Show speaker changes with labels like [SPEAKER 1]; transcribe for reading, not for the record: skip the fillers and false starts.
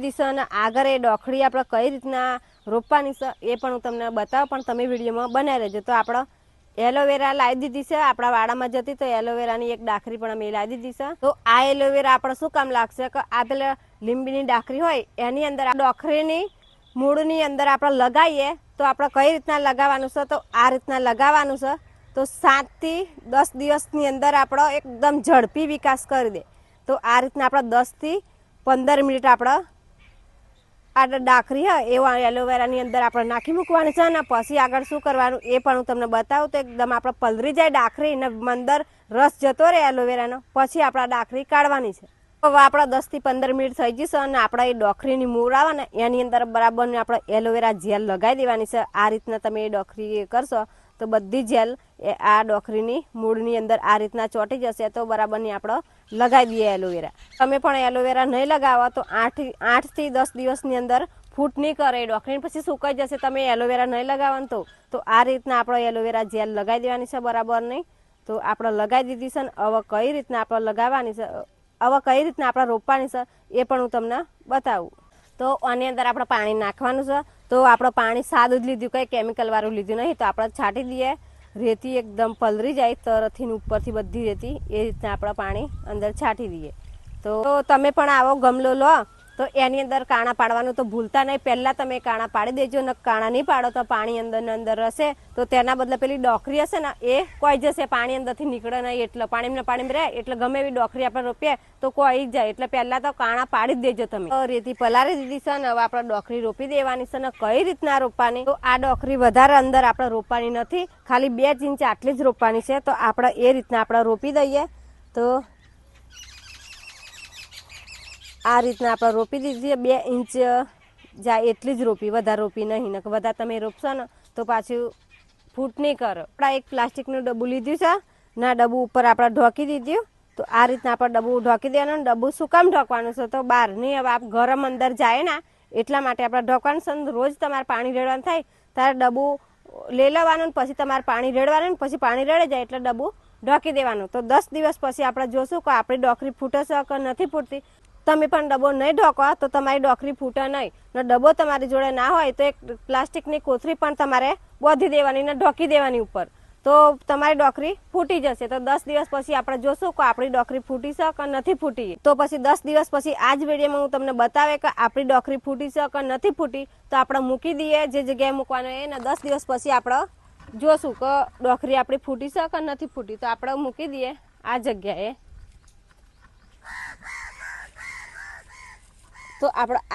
[SPEAKER 1] દિશા અને આગળ એ ડોખડી આપણે કઈ રીતના રોપવાની છે એ પણ હું તમને બતાવું, પણ તમે વિડીયોમાં બનાવી રહેજો. તો આપણે એલોવેરા લાવી દીધી છે આપણા વાડામાં જતી, તો એલોવેરાની એક ડાખરી પણ અમે લાવી દીધી છે. તો આ એલોવેરા આપણે શું કામ લાગશે કે આ પેલા લીંબીની ડાખરી હોય એની અંદર આ ડોખરીની મૂળની અંદર આપણે લગાવીએ તો આપણે કઈ રીતના લગાવવાનું છે, તો આ રીતના લગાવવાનું છે. તો 7 થી 10 દિવસની અંદર આપણો એકદમ ઝડપી વિકાસ કરી દે. તો આ રીતના આપણે 10 થી 15 મિનિટ આપણે આ ડાખરી હોય એવા એલોવેરાની અંદર આપણે નાખી મૂકવાની છે ને પછી આગળ શું કરવાનું એ પણ હું તમને બતાવું. તો એકદમ આપણે પલરી જાય ડાખરી ને અંદર રસ જતો રહે એલોવેરાનો, પછી આપણે ડાખરી કાઢવાની છે. હવે આપણે 10 થી 15 મિનિટ થઈ જશે અને આપણે એ ડોખરીની મૂળ આવે ને એની અંદર બરાબરની આપણે એલોવેરા જેલ લગાવી દેવાની છે. આ રીતના તમે એ ડોખરી કરશો તો બધી જેલ આ ડોખરીની મૂળની અંદર આ રીતના ચોંટી જશે. તો બરાબરની આપણે લગાવી દઈએ એલોવેરા. તમે પણ એલોવેરા નહીં લગાવો તો 8 થી 10 દિવસની અંદર ફૂટ નહીં કરે એ ડોખરી, પછી સુકાઈ જશે. તમે એલોવેરા નહીં લગાવવાનું તો આ રીતના આપણે એલોવેરા જેલ લગાવી દેવાની છે બરાબર નહીં. તો આપણે લગાવી દીધી છે ને હવે કઈ રીતના આપણે લગાવવાની છે, હવે કઈ રીતના આપણે રોપવાની છે એ પણ હું તમને બતાવું. તો આની અંદર આપણે પાણી નાખવાનું છે. તો આપણે પાણી સાદું જ લીધું, કંઈ કેમિકલવાળું લીધું નહીં. તો આપણે છાંટી દઈએ, રેતી એકદમ પલરી જાય તરથી ઉપરથી બધી રેતી એ રીતના આપણે પાણી અંદર છાંટી દઈએ. તો તમે પણ આવો ગમલો લો તો એની અંદર કાણા પાડવાનું તો ભૂલતા નહીં. પહેલાં તમે કાણા પાડી દેજો ને કાણા નહીં પાડો તો પાણી અંદર હશે તો તેના બદલે પેલી ડોખરી હશે ને એ કોઈ જશે, પાણી અંદરથી નીકળે નહીં. એટલે પાણીમાં રહે એટલે ગમે એવી ડોખરી આપણે રોપીએ તો કોઈ જાય. એટલે પહેલાં તો કાણા પાડી જ દેજો તમે. તો રેતી પલાળી દીધી છે ને હવે આપણે ડોખરી રોપી દેવાની છે. ને કઈ રીતના રોપવાની, તો આ ડોખરી વધારે અંદર આપણે રોપવાની નથી, ખાલી 2 ઇંચ આટલી જ રોપવાની છે. તો આપણે એ રીતના આપણે રોપી દઈએ. તો આ રીતના આપણે રોપી દીધી 2 ઇંચ જાય એટલી જ રોપી, વધારે રોપી નહીં. ને વધારે તમે રોપશો ને તો પાછું ફૂટ નહીં કરો. આપણે એક પ્લાસ્ટિકનું ડબ્બું લીધું છે ના ડબ્બું ઉપર આપણે ઢોકી દીધું. તો આ રીતના આપણે ડબ્બું ઢોકી દેવાનું. ડબ્બું શું કામ ઢોકવાનું છે, તો બહાર નહીં હવે આપ ગરમ અંદર જાય ને એટલા માટે આપણે ઢોકવાનું છે. રોજ તમારે પાણી રેડવાનું થાય ત્યારે ડબ્બું લઈ લેવાનું, પછી તમારે પાણી રેડવાનું, પછી પાણી રેડે જાય એટલે ડબ્બું ઢોકી દેવાનું. તો 10 દિવસ પછી આપણે જોશું કે આપણી ડોખરી ફૂટે છે કે નથી ફૂટતી. તમે પણ ડબ્બો નહીં ઢોકો તો તમારી ડોખરી ફૂટે નહીં. ને ડબ્બો તમારી જોડે ના હોય તો એક પ્લાસ્ટિકની કોથળી પણ તમારે બાંધી દેવાની ને ઢોકી દેવાની ઉપર, તો તમારી ડોખરી ફૂટી જશે. તો 10 દિવસ પછી આપણે જોશું કે આપણી ડોખરી ફૂટી છે કે નથી ફૂટી. તો પછી 10 દિવસ પછી આ જ વિડીયોમાં હું તમને બતાવે કે આપણી ડોખરી ફૂટી છે કે નથી ફૂટી. તો આપણે મૂકી દઈએ જે જગ્યાએ મૂકવાનું એ ને 10 દિવસ પછી આપણે જોશું કે ડોખરી આપણી ફૂટી છે કે નથી ફૂટી. તો આપણે મૂકી દઈએ આ જગ્યાએ. તો આપણે